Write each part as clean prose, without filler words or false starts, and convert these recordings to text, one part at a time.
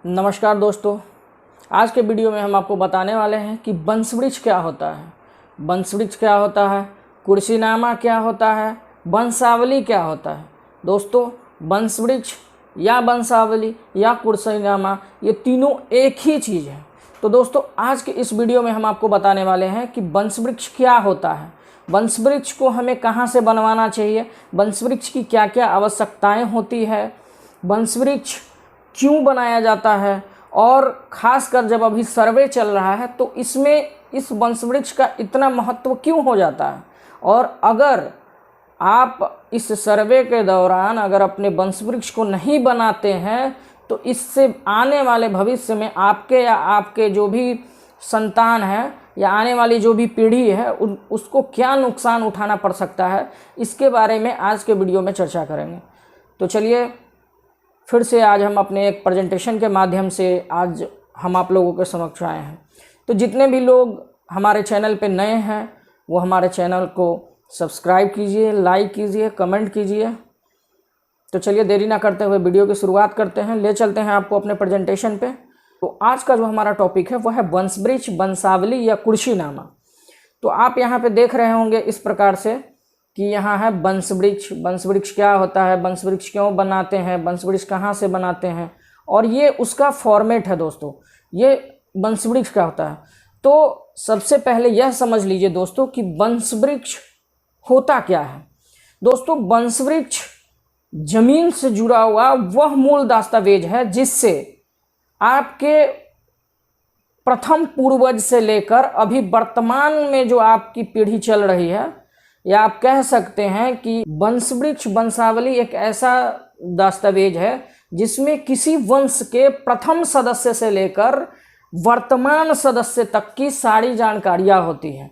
नमस्कार दोस्तों, आज के वीडियो में हम आपको बताने वाले हैं कि वंशवृक्ष क्या होता है, वंशवृक्ष क्या होता है, कुर्सीनामा क्या होता है, वंशावली क्या होता है। दोस्तों, वंशवृक्ष या वंशावली या कुर्सीनामा ये तीनों एक ही चीज़ है। तो दोस्तों, आज के इस वीडियो में हम आपको बताने वाले हैं कि वंशवृक्ष क्या होता है, वंशवृक्ष को हमें कहाँ से बनवाना चाहिए, वंशवृक्ष की क्या क्या आवश्यकताएँ होती है, वंशवृक्ष क्यों बनाया जाता है, और ख़ासकर जब अभी सर्वे चल रहा है तो इसमें इस वंशवृक्ष का इतना महत्व क्यों हो जाता है। और अगर आप इस सर्वे के दौरान अगर अपने वंशवृक्ष को नहीं बनाते हैं तो इससे आने वाले भविष्य में आपके या आपके जो भी संतान है या आने वाली जो भी पीढ़ी है उसको क्या नुकसान उठाना पड़ सकता है, इसके बारे में आज के वीडियो में चर्चा करेंगे। तो चलिए फिर से आज हम अपने एक प्रेजेंटेशन के माध्यम से आज हम आप लोगों के समक्ष आए हैं। तो जितने भी लोग हमारे चैनल पे नए हैं वो हमारे चैनल को सब्सक्राइब कीजिए, लाइक कीजिए, कमेंट कीजिए। तो चलिए देरी ना करते हुए वीडियो की शुरुआत करते हैं, ले चलते हैं आपको अपने प्रेजेंटेशन पे। तो आज का जो हमारा टॉपिक है वो है वंशवृक्ष, वंशावली या कुर्सीनामा। तो आप यहाँ पे देख रहे होंगे इस प्रकार से कि यहाँ है वंशवृक्ष, वंशवृक्ष क्या होता है, वंशवृक्ष क्यों बनाते हैं, वंशवृक्ष कहाँ से बनाते हैं, और ये उसका फॉर्मेट है। दोस्तों, ये वंशवृक्ष क्या होता है। तो सबसे पहले यह समझ लीजिए दोस्तों कि वंशवृक्ष होता क्या है। दोस्तों, वंशवृक्ष जमीन से जुड़ा हुआ वह मूल दस्तावेज है जिससे आपके प्रथम पूर्वज से लेकर अभी वर्तमान में जो आपकी पीढ़ी चल रही है, या आप कह सकते हैं कि वंशवृक्ष वंशावली एक ऐसा दस्तावेज है जिसमें किसी वंश के प्रथम सदस्य से लेकर वर्तमान सदस्य तक की सारी जानकारियां होती हैं।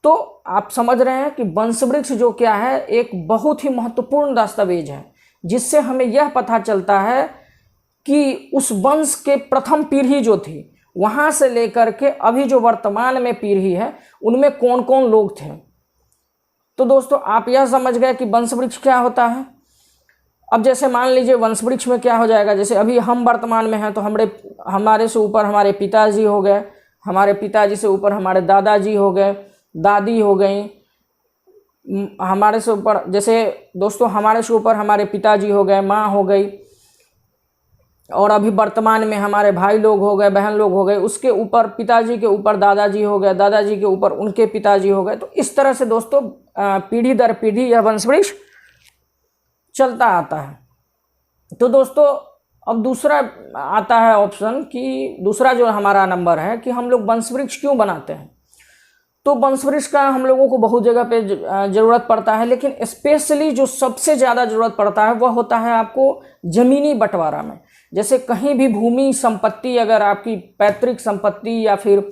तो आप समझ रहे हैं कि वंशवृक्ष जो क्या है, एक बहुत ही महत्वपूर्ण दस्तावेज है जिससे हमें यह पता चलता है कि उस वंश के प्रथम पीढ़ी जो थी वहाँ से लेकर के अभी जो वर्तमान में पीढ़ी है उनमें कौन कौन लोग थे। तो दोस्तों, आप यह समझ गए कि वंशवृक्ष क्या होता है। अब जैसे मान लीजिए वंशवृक्ष में क्या हो जाएगा, जैसे अभी हम वर्तमान में हैं तो हमारे से ऊपर हमारे पिताजी हो गए, हमारे पिताजी से ऊपर हमारे दादाजी हो गए, दादी हो गई, हमारे से ऊपर जैसे दोस्तों हमारे से ऊपर हमारे पिताजी हो गए, माँ हो गई, और अभी वर्तमान में हमारे भाई लोग हो गए, बहन लोग हो गए, उसके ऊपर पिताजी के ऊपर दादाजी हो गए, दादाजी के ऊपर उनके पिताजी हो गए। तो इस तरह से दोस्तों पीढ़ी दर पीढ़ी यह वंशवृक्ष चलता आता है। तो दोस्तों अब दूसरा आता है ऑप्शन कि दूसरा जो हमारा नंबर है कि हम लोग वंशवृक्ष क्यों बनाते हैं। तो वंशवृक्ष का हम लोगों को बहुत जगह पे ज़रूरत पड़ता है, लेकिन स्पेशली जो सबसे ज़्यादा ज़रूरत पड़ता है वह होता है आपको ज़मीनी बंटवारा में। जैसे कहीं भी भूमि संपत्ति, अगर आपकी पैतृक संपत्ति या फिर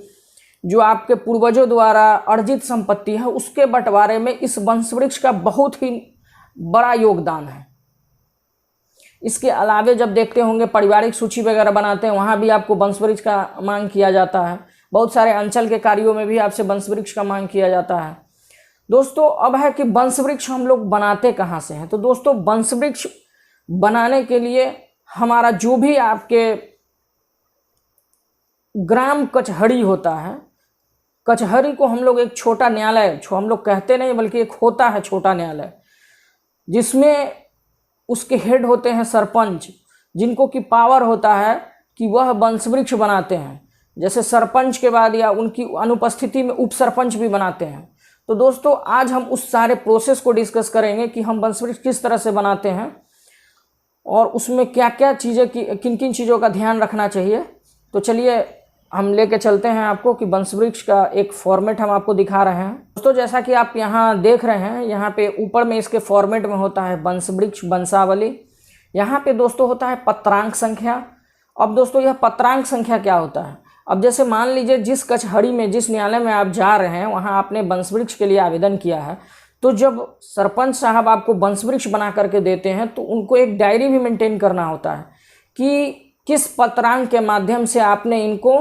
जो आपके पूर्वजों द्वारा अर्जित संपत्ति है, उसके बंटवारे में इस वंशवृक्ष का बहुत ही बड़ा योगदान है। इसके अलावे जब देखते होंगे पारिवारिक सूची वगैरह बनाते हैं, वहाँ भी आपको वंशवृक्ष का मांग किया जाता है। बहुत सारे अंचल के कार्यों में भी आपसे वंशवृक्ष का मांग किया जाता है। दोस्तों, अब है कि वंशवृक्ष हम लोग बनाते कहाँ से हैं। तो दोस्तों, वंशवृक्ष बनाने के लिए हमारा जो भी आपके ग्राम कचहरी होता है, कचहरी को हम लोग एक छोटा न्यायालय, हम लोग कहते नहीं बल्कि एक होता है छोटा न्यायालय, जिसमें उसके हेड होते हैं सरपंच, जिनको की पावर होता है कि वह वंशवृक्ष बनाते हैं। जैसे सरपंच के बाद या उनकी अनुपस्थिति में उप सरपंच भी बनाते हैं। तो दोस्तों, आज हम उस सारे प्रोसेस को डिस्कस करेंगे कि हम वंशवृक्ष किस तरह से बनाते हैं और उसमें क्या क्या चीज़ें, किन किन चीज़ों का ध्यान रखना चाहिए। तो चलिए हम लेके चलते हैं आपको कि वंशवृक्ष का एक फॉर्मेट हम आपको दिखा रहे हैं। दोस्तों, जैसा कि आप यहाँ देख रहे हैं, यहाँ पे ऊपर में इसके फॉर्मेट में होता है वंशवृक्ष वंशावली। यहाँ पे दोस्तों होता है पत्रांक संख्या। अब दोस्तों, यह पत्रांक संख्या क्या होता है। अब जैसे मान लीजिए जिस कचहरी में, जिस न्यायालय में आप जा रहे हैं, वहाँ आपने वंशवृक्ष के लिए आवेदन किया है, तो जब सरपंच साहब आपको वंशवृक्ष बना करके देते हैं तो उनको एक डायरी भी मेंटेन करना होता है कि किस पत्रांक के माध्यम से आपने इनको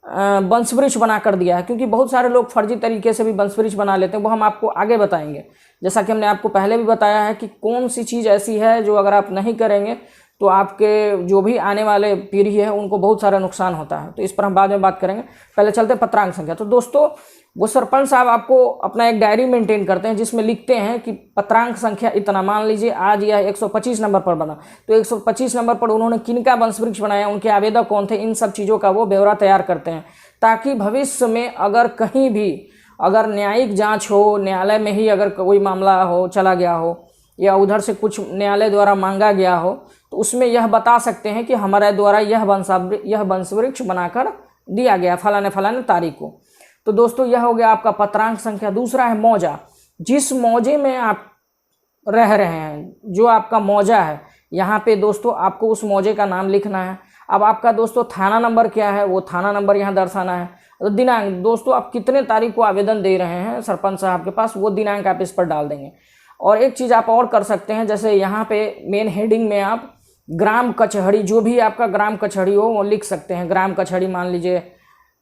वंशवृक्ष बना कर दिया है। क्योंकि बहुत सारे लोग फर्जी तरीके से भी वंशवृक्ष बना लेते हैं, वो हम आपको आगे बताएंगे। जैसा कि हमने आपको पहले भी बताया है कि कौन सी चीज़ ऐसी है जो अगर आप नहीं करेंगे तो आपके जो भी आने वाले पीढ़ी है उनको बहुत सारा नुकसान होता है। तो इस पर हम बाद में बात करेंगे, पहले चलते हैं पत्रांक संख्या। तो दोस्तों वो सरपंच साहब आपको अपना एक डायरी मेंटेन करते हैं जिसमें लिखते हैं कि पत्रांक संख्या इतना, मान लीजिए आज यह 125 नंबर पर बना, तो 125 नंबर पर उन्होंने किनका वंश वृक्ष बनाया, उनके आवेदक कौन थे, इन सब चीज़ों का वो ब्यौरा तैयार करते हैं, ताकि भविष्य में अगर कहीं भी अगर न्यायिक जांच हो, न्यायालय में ही अगर कोई मामला हो चला गया हो या उधर से कुछ न्यायालय द्वारा मांगा गया हो, तो उसमें यह बता सकते हैं कि हमारे द्वारा यह वंश वृक्ष बनाकर दिया गया फलाने फलाने तारीख को। तो दोस्तों यह हो गया आपका पत्रांक संख्या। दूसरा है मौजा। जिस मौजे में आप रह रहे हैं, जो आपका मौजा है, यहाँ पे दोस्तों आपको उस मौजे का नाम लिखना है। अब आपका दोस्तों थाना नंबर क्या है, वो थाना नंबर यहाँ दर्शाना है। तो दिनांक, दोस्तों आप कितने तारीख को आवेदन दे रहे हैं सरपंच साहब के पास, वो दिनांक आप इस पर डाल देंगे। और एक चीज़ आप और कर सकते हैं, जैसे यहाँ पे मेन हेडिंग में आप ग्राम कचहरी, जो भी आपका ग्राम कचहरी हो वो लिख सकते हैं। ग्राम कचहरी मान लीजिए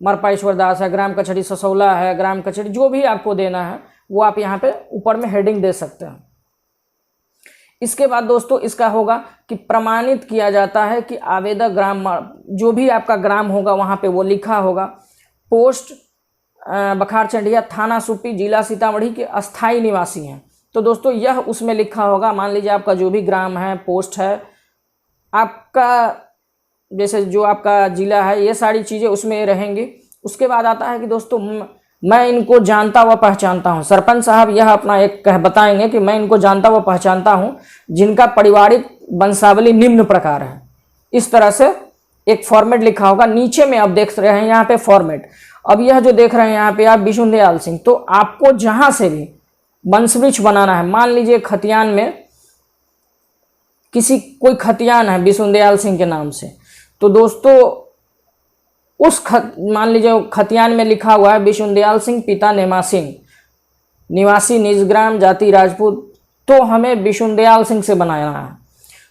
मरपा ईश्वरदास है, ग्राम कचहरी ससौला है, ग्राम कचहरी जो भी आपको देना है वो आप यहाँ पे ऊपर में हेडिंग दे सकते हैं। इसके बाद दोस्तों इसका होगा कि प्रमाणित किया जाता है कि आवेदक ग्राम, जो भी आपका ग्राम होगा वहाँ पे वो लिखा होगा। पोस्ट बखार चंडिया, थाना सुप्पी, जिला सीतामढ़ी के अस्थाई निवासी हैं। तो दोस्तों यह उसमें लिखा होगा। मान लीजिए आपका जो भी ग्राम है, पोस्ट है, आपका जैसे जो आपका जिला है, ये सारी चीज़ें उसमें रहेंगी। उसके बाद आता है कि दोस्तों मैं इनको जानता व पहचानता हूँ। सरपंच साहब यह अपना एक बताएंगे कि मैं इनको जानता व पहचानता हूँ जिनका पारिवारिक वंशावली निम्न प्रकार है। इस तरह से एक फॉर्मेट लिखा होगा। नीचे में आप देख रहे हैं यहाँ पे फॉर्मेट। अब यह जो देख रहे हैं यहाँ पे आप विशुनदयाल सिंह, तो आपको जहाँ से भी वंश वृक्ष बनाना है, मान लीजिए खतियान में कोई खतियान है विशुनदयाल सिंह के नाम से, तो दोस्तों उस मान लीजिए खतियान में लिखा हुआ है विशुनदयाल सिंह पिता नेमा सिंह, निवासी निजग्राम, जाति राजपूत, तो हमें विशुनदयाल सिंह से बनाना है।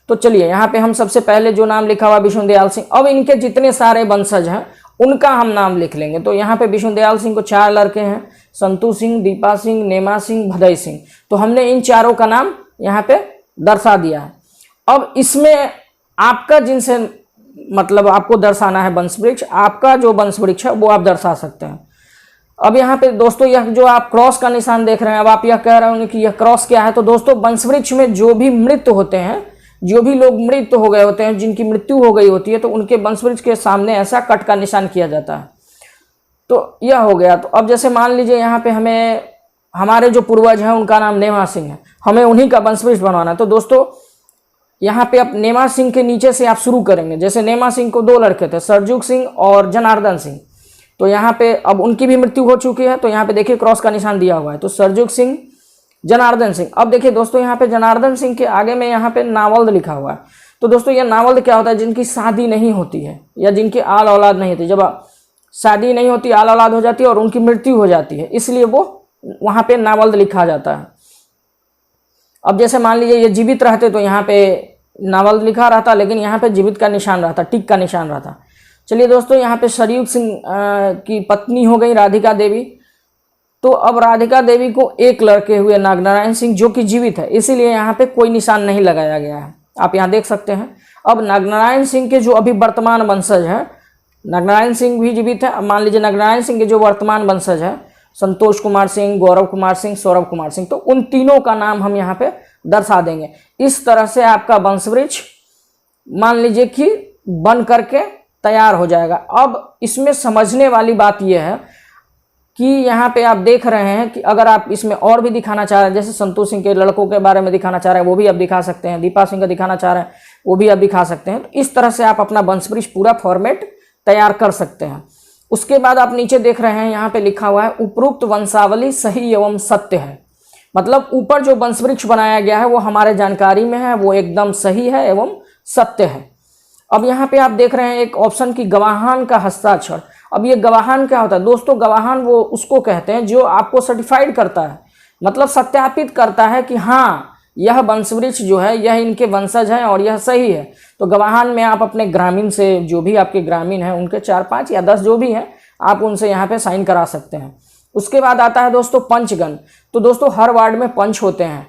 तो चलिए यहाँ पे हम सबसे पहले जो नाम लिखा हुआ विशुनदयाल सिंह, अब इनके जितने सारे वंशज हैं उनका हम नाम लिख लेंगे। तो यहाँ पे विशुनदयाल सिंह को 4 लड़के हैं, संतू सिंह, दीपा सिंह, नेमा सिंह, भदई सिंह। तो हमने इन चारों का नाम यहाँ पे दर्शा दिया है। अब इसमें आपका जिनसे मतलब आपको दर्शाना है वंश वृक्ष, आपका जो वंश वृक्ष है वो आप दर्शा सकते हैं। अब यहाँ पे दोस्तों यह जो आप क्रॉस का निशान देख रहे हैं, अब आप यह कह रहे होंगे कि यह क्रॉस क्या है। तो दोस्तों वंश वृक्ष में जो भी मृत होते हैं, जो भी लोग मृत हो गए होते हैं, जिनकी मृत्यु हो गई होती है, तो उनके वंश वृक्ष के सामने ऐसा कट का निशान किया जाता है। तो यह हो गया। तो अब जैसे मान लीजिए यहाँ पे हमें हमारे जो पूर्वज हैं उनका नाम नेमा सिंह है, हमें उन्हीं का वंश वृक्ष बनवाना है। तो दोस्तों यहाँ पे आप नेमा सिंह के नीचे से आप शुरू करेंगे। जैसे नेमा सिंह को 2 लड़के थे, सरजुग सिंह और जनार्दन सिंह। तो यहाँ पे अब उनकी भी मृत्यु हो चुकी है, तो यहाँ पे देखिए क्रॉस का निशान दिया हुआ है। तो सरजुग सिंह, जनार्दन सिंह। अब देखिए दोस्तों यहाँ पे जनार्दन सिंह के आगे में यहाँ पे नावल्द लिखा हुआ है। तो दोस्तों यह नावल्द क्या होता है, जिनकी शादी नहीं होती है या जिनकी आल औलाद नहीं होती। जब शादी नहीं होती, आल औलाद हो जाती है और उनकी मृत्यु हो जाती है, इसलिए वो वहाँ पे नावल्द लिखा जाता है। अब जैसे मान लीजिए ये जीवित रहते तो यहाँ पे नावल्द लिखा रहता, लेकिन यहाँ पे जीवित का निशान रहता, टिक का निशान रहता। चलिए दोस्तों यहाँ पे सरयुग सिंह की पत्नी हो गई राधिका देवी। तो अब राधिका देवी को 1 लड़के हुए नागनारायण सिंह, जो कि जीवित है, इसीलिए यहाँ पे कोई निशान नहीं लगाया गया है। आप यहाँ देख सकते हैं। अब नागनारायण सिंह के जो अभी वर्तमान वंशज हैं, नागनारायण सिंह भी जीवित है। अब मान लीजिए नागनारायण सिंह के जो वर्तमान वंशज हैं, संतोष कुमार सिंह, गौरव कुमार सिंह, सौरभ कुमार सिंह, तो उन तीनों का नाम हम यहाँ पे दर्शा देंगे। इस तरह से आपका वंश वृक्ष मान लीजिए कि बन करके तैयार हो जाएगा। अब इसमें समझने वाली बात यह है कि यहाँ पे आप देख रहे हैं कि अगर आप इसमें और भी दिखाना चाह रहे हैं, जैसे संतोष सिंह के लड़कों के बारे में दिखाना चाह रहे हैं, वो भी आप दिखा सकते हैं। दीपा सिंह का दिखाना चाह रहे हैं, वो भी आप दिखा सकते हैं। तो इस तरह से आप अपना वंश वृक्ष पूरा फॉर्मेट तैयार कर सकते हैं। उसके बाद आप नीचे देख रहे हैं, यहाँ पे लिखा हुआ है उपरोक्त वंशावली सही एवं सत्य है। मतलब ऊपर जो वंश वृक्ष बनाया गया है वो हमारे जानकारी में है, वो एकदम सही है एवं सत्य है। अब यहाँ पे आप देख रहे हैं एक ऑप्शन की गवाहान का हस्ताक्षर। अब ये गवाहान क्या होता है दोस्तों? गवाहान वो उसको कहते हैं जो आपको सर्टिफाइड करता है, मतलब सत्यापित करता है कि हाँ यह वंश वृक्ष जो है यह इनके वंशज है और यह सही है। तो गवाहान में आप अपने ग्रामीण से, जो भी आपके ग्रामीण हैं उनके 4, 5 या 10 जो भी हैं, आप उनसे यहाँ पे साइन करा सकते हैं। उसके बाद आता है दोस्तों पंचगण। तो दोस्तों हर वार्ड में पंच होते हैं,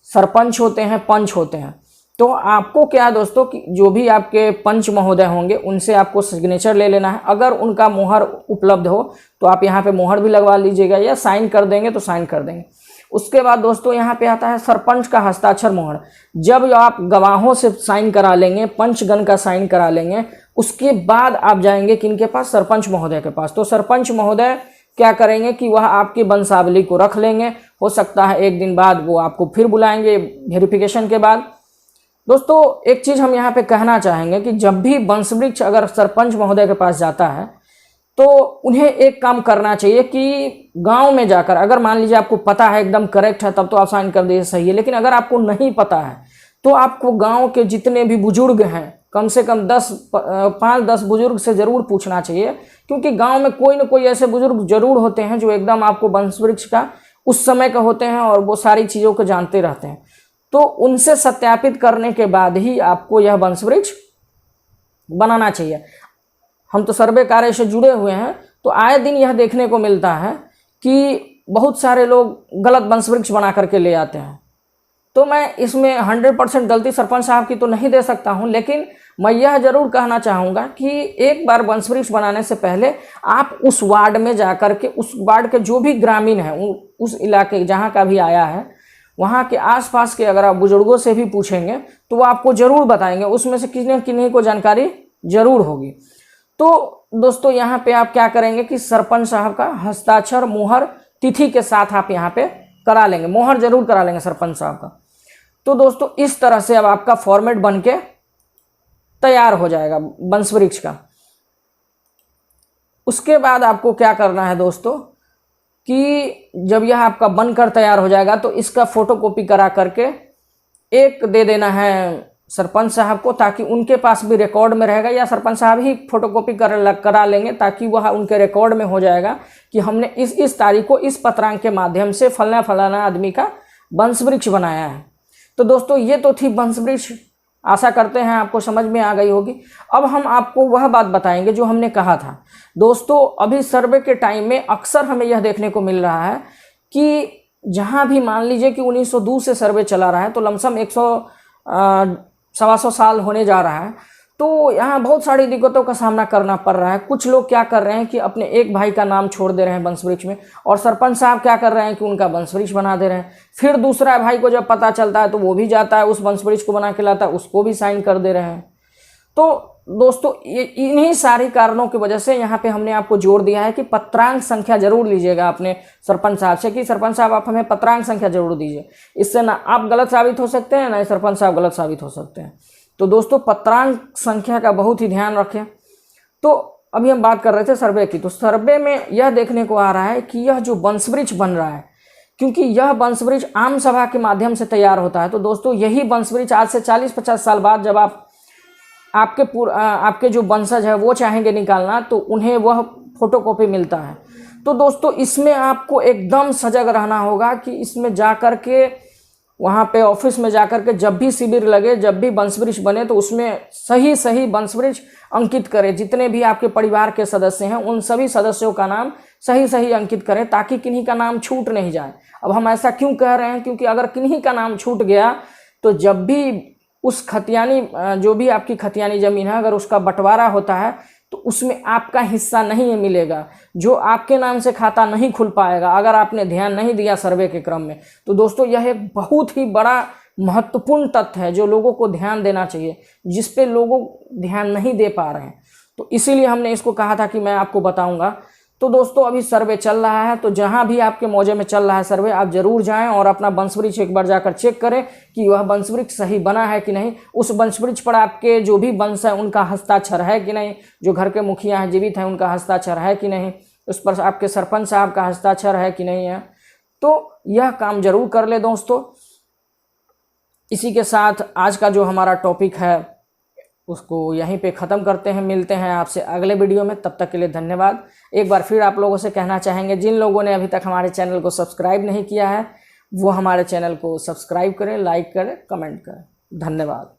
सरपंच होते हैं, पंच होते हैं। तो आपको क्या है दोस्तों कि जो भी आपके पंच महोदय होंगे उनसे आपको सिग्नेचर ले लेना है। अगर उनका मोहर उपलब्ध हो तो आप यहाँ पे मोहर भी लगवा लीजिएगा, या साइन कर देंगे तो साइन कर देंगे। उसके बाद दोस्तों यहाँ पे आता है सरपंच का हस्ताक्षर मोहर। जब आप गवाहों से साइन करा लेंगे, पंचगण का साइन करा लेंगे, उसके बाद आप जाएंगे किनके पास? सरपंच महोदय के पास। तो सरपंच महोदय क्या करेंगे कि वह आपकी वंशावली को रख लेंगे। हो सकता है एक दिन बाद वो आपको फिर बुलाएंगे वेरिफिकेशन के बाद। दोस्तों एक चीज़ हम यहाँ पे कहना चाहेंगे कि जब भी वंशवृक्ष अगर सरपंच महोदय के पास जाता है तो उन्हें एक काम करना चाहिए कि गांव में जाकर, अगर मान लीजिए आपको पता है एकदम करेक्ट है तब तो आप साइन कर दीजिए, सही है। लेकिन अगर आपको नहीं पता है तो आपको गांव के जितने भी बुजुर्ग हैं, कम से कम 5-10 बुजुर्ग से ज़रूर पूछना चाहिए, क्योंकि गांव में कोई ना कोई ऐसे बुजुर्ग जरूर होते हैं जो एकदम आपको वंशवृक्ष का उस समय का होते हैं और वो सारी चीज़ों को जानते रहते हैं। तो उनसे सत्यापित करने के बाद ही आपको यह वंशवृक्ष बनाना चाहिए। हम तो सर्वे कार्य से जुड़े हुए हैं, तो आए दिन यह देखने को मिलता है कि बहुत सारे लोग गलत वंशवृक्ष बना करके ले आते हैं। तो मैं इसमें 100% गलती सरपंच साहब की तो नहीं दे सकता हूं, लेकिन मैं यह जरूर कहना चाहूँगा कि एक बार वंशवृक्ष बनाने से पहले आप उस वार्ड में जाकर के, उस वार्ड के जो भी ग्रामीण हैं, उस इलाके जहाँ का भी आया है, वहाँ के आसपास के अगर आप बुजुर्गों से भी पूछेंगे तो वो आपको ज़रूर बताएंगे, उसमें से किसी न किसी को जानकारी ज़रूर होगी। तो दोस्तों यहाँ पे आप क्या करेंगे कि सरपंच साहब का हस्ताक्षर मोहर तिथि के साथ आप यहाँ पे करा लेंगे, मोहर जरूर करा लेंगे सरपंच साहब का। तो दोस्तों इस तरह से अब आपका फॉर्मेट बन के तैयार हो जाएगा वंशवृक्ष का। उसके बाद आपको क्या करना है दोस्तों कि जब यह आपका बनकर तैयार हो जाएगा तो इसका फोटोकॉपी करा करके एक दे देना है सरपंच साहब को, ताकि उनके पास भी रिकॉर्ड में रहेगा, या सरपंच साहब ही फोटोकॉपी करा लेंगे ताकि वह उनके रिकॉर्ड में हो जाएगा कि हमने इस तारीख को इस पत्रांक के माध्यम से फलाना आदमी का वंशवृक्ष बनाया है। तो दोस्तों ये तो थी वंशवृक्ष, आशा करते हैं आपको समझ में आ गई होगी। अब हम आपको वह बात बताएंगे जो हमने कहा था। दोस्तों अभी सर्वे के टाइम में अक्सर हमें यह देखने को मिल रहा है कि जहां भी मान लीजिए कि 1902 से सर्वे चला रहा है, तो लमसम 100-125 साल होने जा रहा है, तो यहाँ बहुत सारी दिक्कतों का सामना करना पड़ रहा है। कुछ लोग क्या कर रहे हैं कि अपने एक भाई का नाम छोड़ दे रहे हैं वंशवृक्ष में, और सरपंच साहब क्या कर रहे हैं कि उनका वंशवृक्ष बना दे रहे हैं। फिर दूसरा भाई को जब पता चलता है तो वो भी जाता है उस वंशवृक्ष को बना के लाता है, उसको भी साइन कर दे रहे हैं। तो दोस्तों इन्हीं सारी कारणों की वजह से यहाँ पे हमने आपको जोड़ दिया है कि पत्रांक संख्या जरूर लीजिएगा अपने सरपंच साहब से, कि सरपंच साहब आप हमें पत्रांक संख्या जरूर दीजिए। इससे ना आप गलत साबित हो सकते हैं, ना ही सरपंच साहब गलत साबित हो सकते हैं। तो दोस्तों पत्रांक संख्या का बहुत ही ध्यान रखें। तो अभी हम बात कर रहे थे सर्वे की, तो सर्वे में यह देखने को आ रहा है कि यह जो वंशवृक्ष बन रहा है, क्योंकि यह वंशवृक्ष आम सभा के माध्यम से तैयार होता है, तो दोस्तों यही वंशवृक्ष आज से 40-50 साल बाद जब आपके जो वंशज है वो चाहेंगे निकालना, तो उन्हें वह फोटोकॉपी मिलता है। तो दोस्तों इसमें आपको एकदम सजग रहना होगा कि इसमें जाकर के, वहाँ पे ऑफिस में जाकर के जब भी शिविर लगे, जब भी वंशवृक्ष बने, तो उसमें सही वंशवृक्ष अंकित करें। जितने भी आपके परिवार के सदस्य हैं उन सभी सदस्यों का नाम सही अंकित करें, ताकि किन्हीं का नाम छूट नहीं जाए। अब हम ऐसा क्यों कह रहे हैं, क्योंकि अगर किन्हीं का नाम छूट गया तो जब भी उस खतियानी, जो भी आपकी खतियानी ज़मीन है, अगर उसका बंटवारा होता है तो उसमें आपका हिस्सा नहीं मिलेगा, जो आपके नाम से खाता नहीं खुल पाएगा अगर आपने ध्यान नहीं दिया सर्वे के क्रम में। तो दोस्तों यह एक बहुत ही बड़ा महत्वपूर्ण तथ्य है जो लोगों को ध्यान देना चाहिए, जिस पे लोगों ध्यान नहीं दे पा रहे हैं। तो इसीलिए हमने इसको कहा था कि मैं आपको बताऊंगा। तो दोस्तों अभी सर्वे चल रहा है, तो जहां भी आपके मौजे में चल रहा है सर्वे, आप जरूर जाएं और अपना वंशवृक्ष एक बार जाकर चेक करें कि वह वंशवृक्ष सही बना है कि नहीं। उस वंशवृक्ष पर आपके जो भी वंश है उनका हस्ताक्षर है कि नहीं, जो घर के मुखिया हैं, जीवित हैं, उनका हस्ताक्षर है कि नहीं, उस पर आपके सरपंच साहब का हस्ताक्षर है कि नहीं है। तो यह काम जरूर कर ले दोस्तों। इसी के साथ आज का जो हमारा टॉपिक है उसको यहीं पे ख़त्म करते हैं। मिलते हैं आपसे अगले वीडियो में, तब तक के लिए धन्यवाद। एक बार फिर आप लोगों से कहना चाहेंगे, जिन लोगों ने अभी तक हमारे चैनल को सब्सक्राइब नहीं किया है वो हमारे चैनल को सब्सक्राइब करें, लाइक करें, कमेंट करें। धन्यवाद।